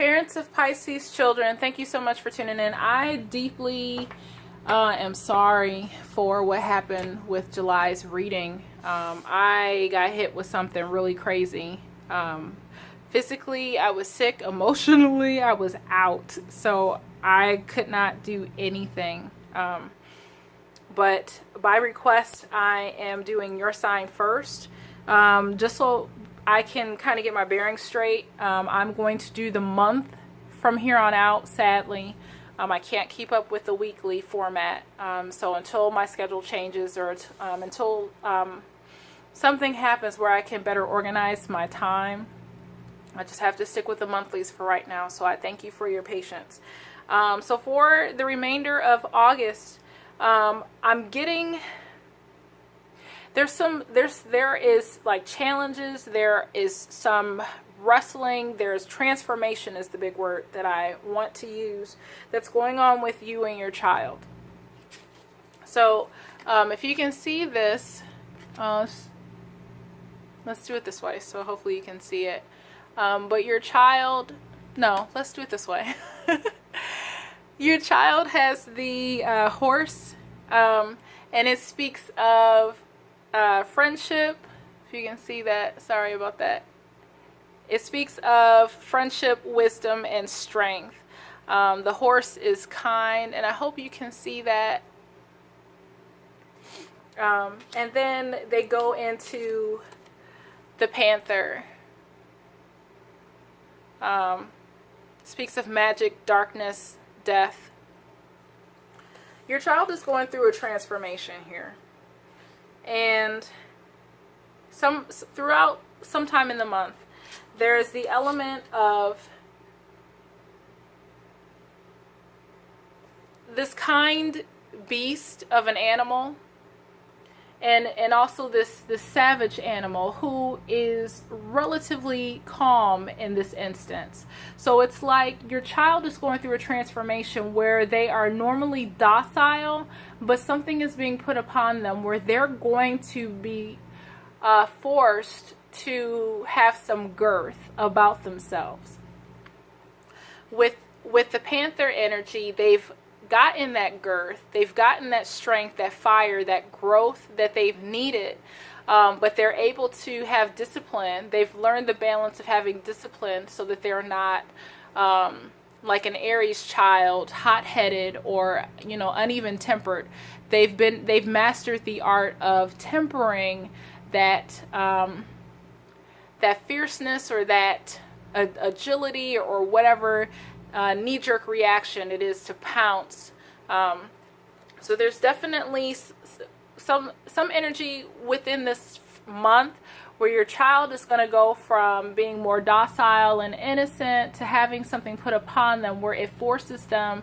Parents of Pisces children, thank you so much for tuning in. I deeply am sorry for what happened with July's reading. I got hit with something really crazy. Physically, I was sick. Emotionally, I was out. So I could not do anything. But by request, I am doing your sign first. Just so I can kind of get my bearings straight. I'm going to do the month from here on out, sadly. I can't keep up with the weekly format. So until my schedule changes or until something happens where I can better organize my time, I just have to stick with the monthlies for right now. So I thank you for your patience. So for the remainder of August, I'm getting... there is like challenges, there is some wrestling, there's transformation is the big word that I want to use that's going on with you and your child. So if you can see this, let's do it this way, so hopefully you can see it. But your child, no, let's do it this way. Your child has the horse, and it speaks of friendship. If you can see that, sorry about that. It speaks of friendship, wisdom, and strength. The horse is kind, and I hope you can see that. And then they go into the panther. Speaks of magic, darkness, death. Your child is going through a transformation here. And throughout sometime in the month, there's the element of this kind beast of an animal, and also this savage animal who is relatively calm in this instance. So it's like your child is going through a transformation where they are normally docile, but something is being put upon them where they're going to be forced to have some girth about themselves. With the panther energy, they've gotten that girth, they've gotten that strength, that fire, that growth that they've needed, but they're able to have discipline. They've learned the balance of having discipline so that they're not like an Aries child, hot-headed or uneven tempered. They've mastered the art of tempering that that fierceness or that agility or whatever knee-jerk reaction it is to pounce. So there's definitely some energy within this month where your child is going to go from being more docile and innocent to having something put upon them where it forces them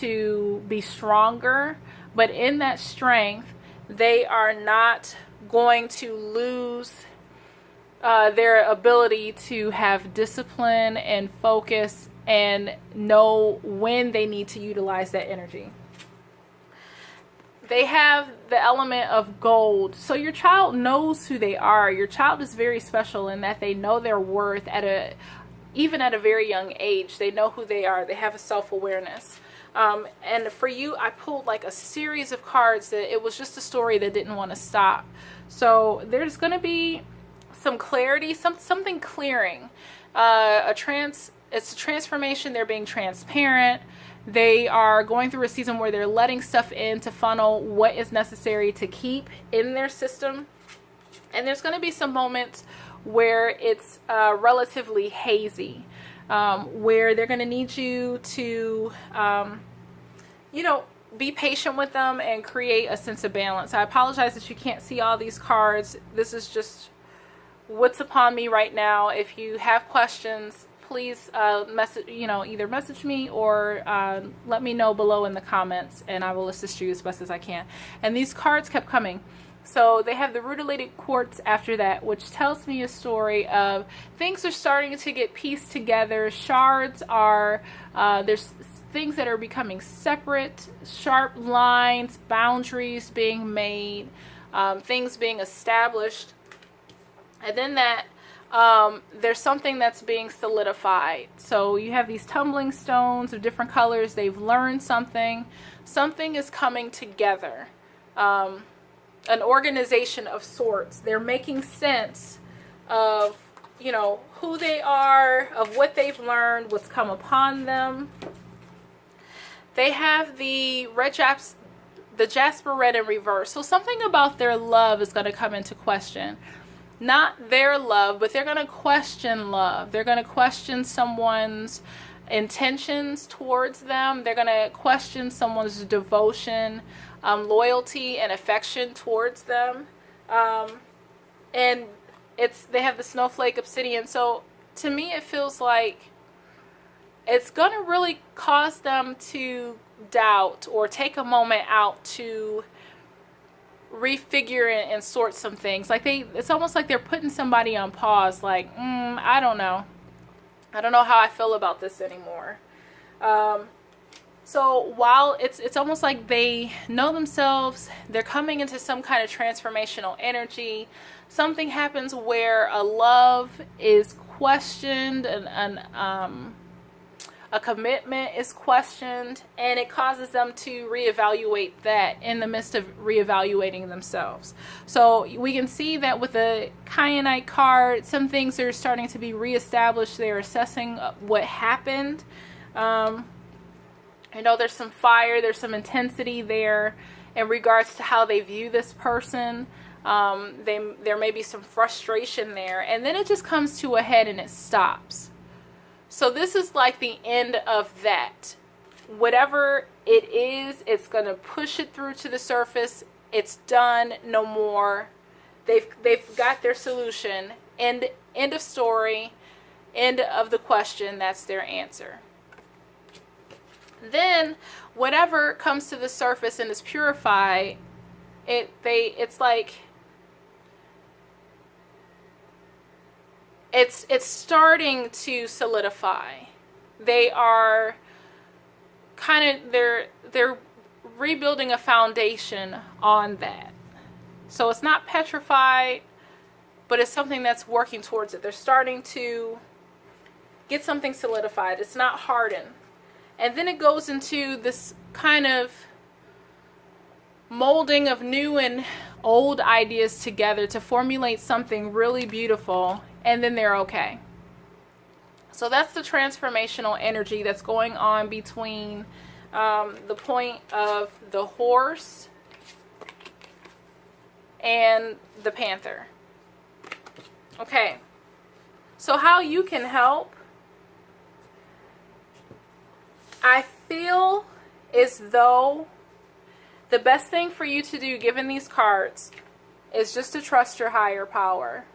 to be stronger. But in that strength, they are not going to lose their ability to have discipline and focus and know when they need to utilize that energy. They have the element of gold. So your child knows who they are. Your child is very special in that they know their worth even at a very young age. They know who they are. They have a self-awareness. And for you, I pulled like a series of cards that it was just a story that didn't want to stop. So there's going to be some clarity, something clearing. It's a transformation. They're being transparent. They are going through a season where they're letting stuff in to funnel what is necessary to keep in their system. And there's going to be some moments where it's relatively hazy, where they're going to need you to, be patient with them and create a sense of balance. I apologize that you can't see all these cards. This is just what's upon me right now. If you have questions, please either message me or let me know below in the comments, and I will assist you as best as I can. And these cards kept coming. So they have the rutilated quartz after that, which tells me a story of things are starting to get pieced together. Shards are, there's things that are becoming separate, sharp lines, boundaries being made, things being established. And then that there's something that's being solidified. So you have these tumbling stones of different colors. They've learned something. Something is coming together. An organization of sorts. They're making sense of, you know, who they are, of what they've learned, what's come upon them. They have the Jasper red in reverse. So something about their love is going to come into question. Not their love, but they're going to question love. They're going to question someone's intentions towards them. They're going to question someone's devotion, loyalty, and affection towards them. And they have the snowflake obsidian. So to me, it feels like it's going to really cause them to doubt or take a moment out to refigure and sort some things. Like it's almost like they're putting somebody on pause, like, I don't know how I feel about this anymore. So while it's almost like they know themselves, they're coming into some kind of transformational energy. Something happens where a love is questioned, and a commitment is questioned, and it causes them to reevaluate that in the midst of reevaluating themselves. So we can see that with the Kyanite card, some things are starting to be reestablished. They're assessing what happened. You know, there's some fire, there's some intensity there in regards to how they view this person. There may be some frustration there, and then it just comes to a head and it stops. So this is like the end of that. Whatever it is, it's going to push it through to the surface. It's done, no more. They've got their solution. End of story. End of the question. That's their answer. Then whatever comes to the surface and is purified, it's like it's starting to solidify. They are they're rebuilding a foundation on that. So it's not petrified, but it's something that's working towards it. They're starting to get something solidified. It's not hardened. And then it goes into this kind of molding of new and old ideas together to formulate something really beautiful, and then they're okay. So that's the transformational energy that's going on between the point of the horse and the panther. Okay, so how you can help, I feel as though the best thing for you to do, given these cards, is just to trust your higher power.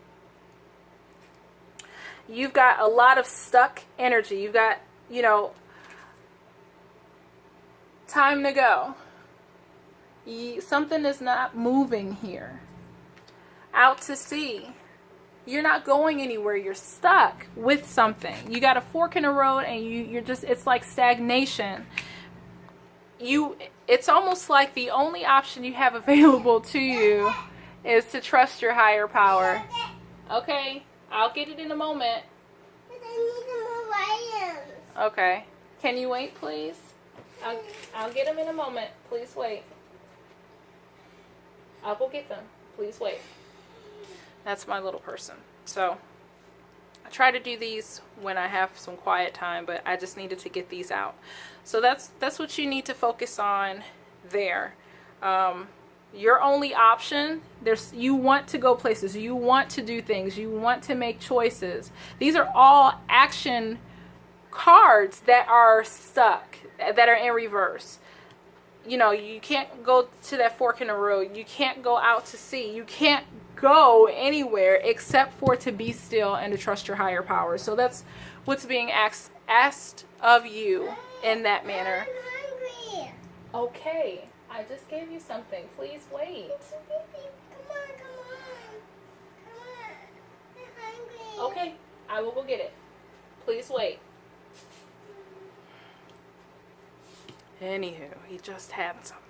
You've got a lot of stuck energy. You've got, time to go. Something is not moving here. Out to sea. You're not going anywhere. You're stuck with something. You got a fork in the road, and you're just, it's like stagnation. It's almost like the only option you have available to you is to trust your higher power. Okay, I'll get it in a moment. But I need more items. Okay. Can you wait, please? I'll get them in a moment. Please wait. I'll go get them. Please wait. That's my little person. So I try to do these when I have some quiet time, but I just needed to get these out. So that's what you need to focus on there. Your only option, you want to go places, you want to do things, you want to make choices. These are all action cards that are stuck, that are in reverse. You can't go to that fork in the road. You can't go out to sea. You can't go anywhere except for to be still and to trust your higher power. So that's what's being asked of you in that manner. I'm hungry. Okay, I just gave you something. Please wait. Come on. I'm hungry. Okay, I will go get it. Please wait. Anywho, he just had something.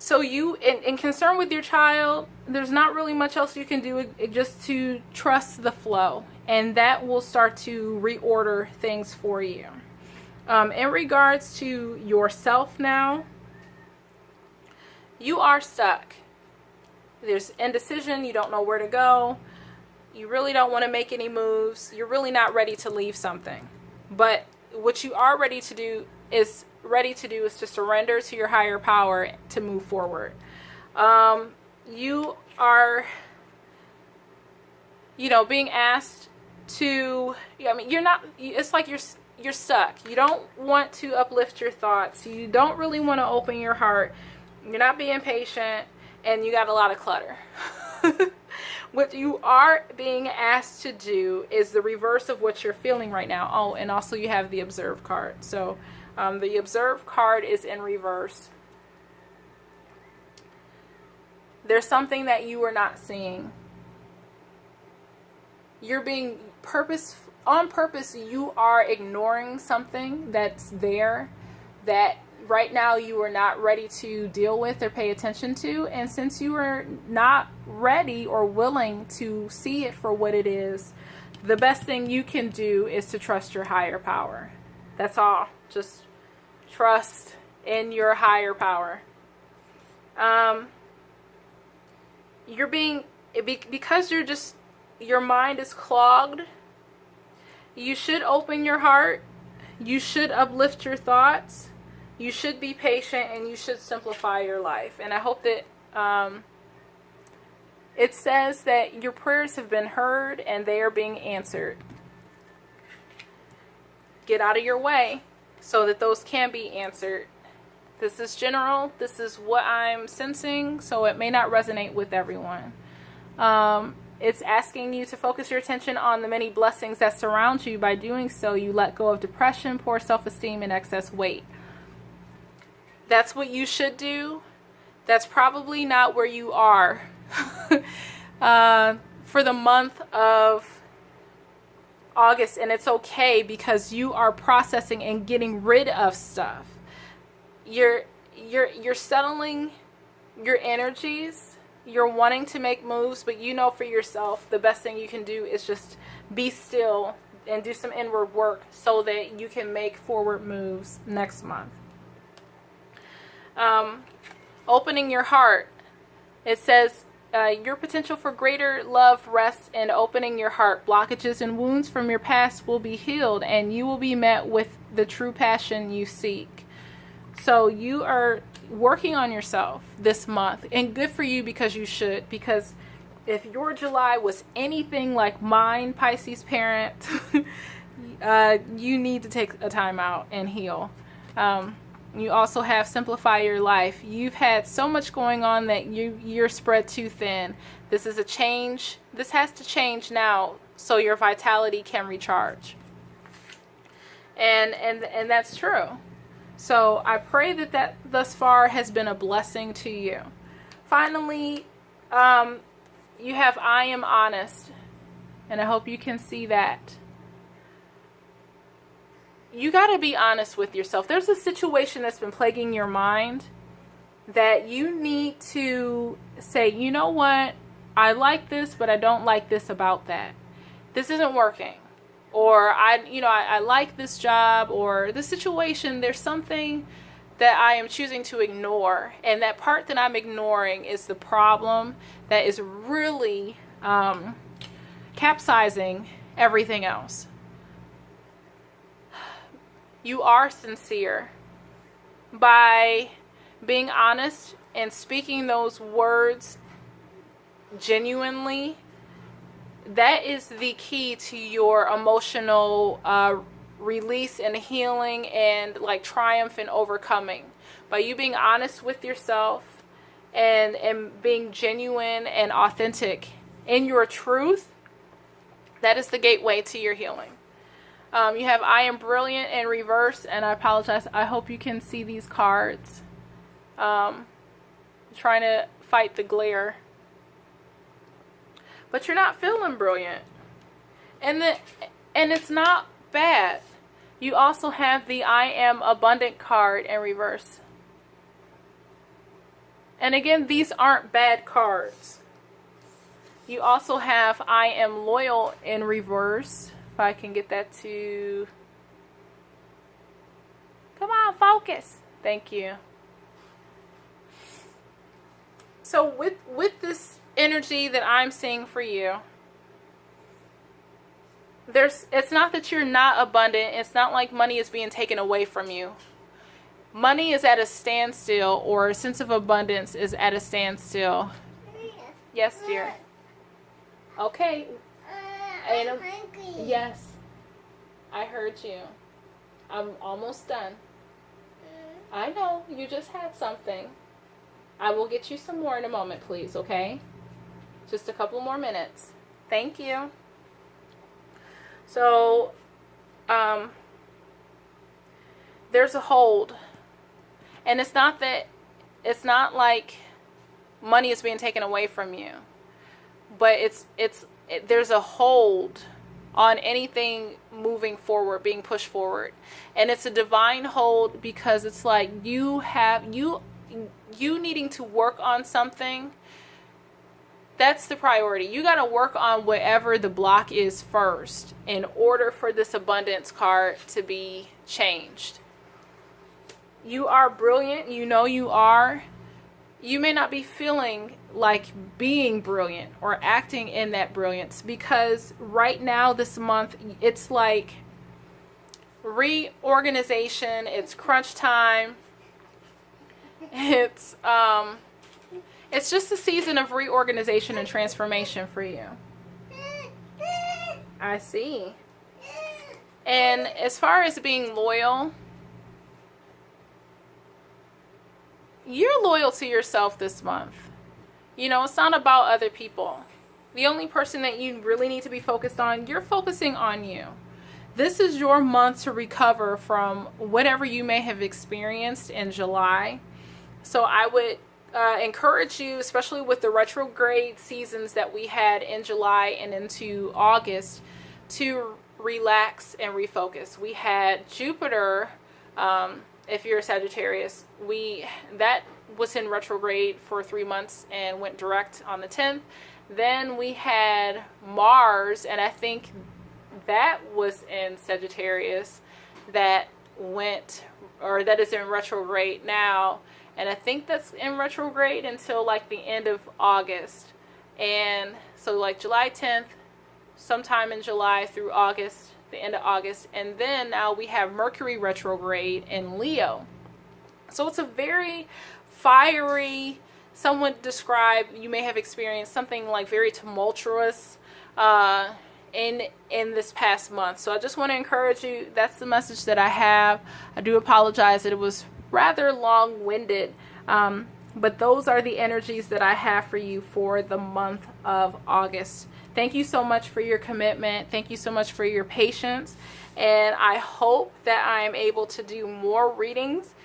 So you, in concern with your child, there's not really much else you can do just to trust the flow. And that will start to reorder things for you. In regards to yourself now, you are stuck. There's indecision. You don't know where to go. You really don't want to make any moves. You're really not ready to leave something. But what you are ready to do is to surrender to your higher power to move forward. You are, being asked to, you're not, it's like you're stuck. You don't want to uplift your thoughts. You don't really want to open your heart. You're not being patient, and you got a lot of clutter. What you are being asked to do is the reverse of what you're feeling right now. Oh, and also you have the Observe card. So the Observe card is in reverse. There's something that you are not seeing. You're being on purpose, you are ignoring something that's there that right now you are not ready to deal with or pay attention to. And since you are not ready or willing to see it for what it is, the best thing you can do is to trust your higher power. That's all. Just trust in your higher power. Because your mind is clogged, you should open your heart. You should uplift your thoughts. You should be patient, and you should simplify your life. And I hope that it says that your prayers have been heard and they are being answered. Get out of your way so that those can be answered. This is general. This is what I'm sensing, so it may not resonate with everyone. It's asking you to focus your attention on the many blessings that surround you. By doing so, you let go of depression, poor self-esteem, and excess weight. That's what you should do. That's probably not where you are for the month of August, and it's okay because you are processing and getting rid of stuff. You're settling your energies. You're wanting to make moves, but you know for yourself the best thing you can do is just be still and do some inward work so that you can make forward moves next month. Opening your heart. It says your potential for greater love rests in opening your heart. Blockages and wounds from your past will be healed, and you will be met with the true passion you seek. So you are working on yourself this month, and good for you, because you should. Because if your July was anything like mine, Pisces parent, you need to take a time out and heal. You also have simplify your life. You've had so much going on that you're spread too thin. This is a change. This has to change now so your vitality can recharge. And that's true. So I pray that thus far has been a blessing to you. Finally, you have I am honest. And I hope you can see that. You got to be honest with yourself. There's a situation that's been plaguing your mind that you need to say, you know what? I like this, but I don't like this about that. This isn't working. Or I like this job, or this situation. There's something that I am choosing to ignore. And that part that I'm ignoring is the problem that is really capsizing everything else. You are sincere by being honest and speaking those words genuinely. That is the key to your emotional release and healing and like triumph and overcoming. By you being honest with yourself and being genuine and authentic in your truth, that is the gateway to your healing. You have I am brilliant in reverse, and I apologize. I hope you can see these cards. Trying to fight the glare. But you're not feeling brilliant. And it's not bad. You also have the I am abundant card in reverse. And again, these aren't bad cards. You also have I am loyal in reverse. If I can get that to... Come on, focus. Thank you. So with this energy that I'm seeing for you, it's not that you're not abundant. It's not like money is being taken away from you. Money is at a standstill, or a sense of abundance is at a standstill. Yes, dear. Okay. I'm hungry. Yes. I heard you. I'm almost done. I know. You just had something. I will get you some more in a moment, please, okay? Just a couple more minutes. Thank you. So, there's a hold. And it's not like money is being taken away from you. But there's a hold on anything moving forward, being pushed forward. And it's a divine hold because it's like you needing to work on something. That's the priority. You got to work on whatever the block is first in order for this abundance card to be changed. You are brilliant. You know you are. You may not be feeling like being brilliant or acting in that brilliance because right now this month it's like reorganization, it's crunch time. It's just a season of reorganization and transformation for you. I see. And as far as being loyal, you're loyal to yourself this month. You know, it's not about other people. The only person that you really need to be focused on, you're focusing on you. This is your month to recover from whatever you may have experienced in July. So I would encourage you, especially with the retrograde seasons that we had in July and into August, to relax and refocus. We had Jupiter, if you're a Sagittarius, that was in retrograde for 3 months and went direct on the 10th. Then we had Mars, and I think that was in Sagittarius, that is in retrograde now. And I think that's in retrograde until like the end of August. And so like July 10th, sometime in July through August, the end of August. And then now we have Mercury retrograde in Leo. So it's a very fiery, someone describe, you may have experienced something like very tumultuous in this past month. So I just want to encourage you. That's the message that I have. I do apologize that it was rather long-winded, but those are the energies that I have for you for the month of August. Thank you so much for your commitment. Thank you so much for your patience, and I hope that I am able to do more readings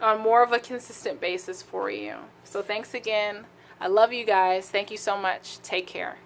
on more of a consistent basis for you. So thanks again. I love you guys. Thank you so much. Take care.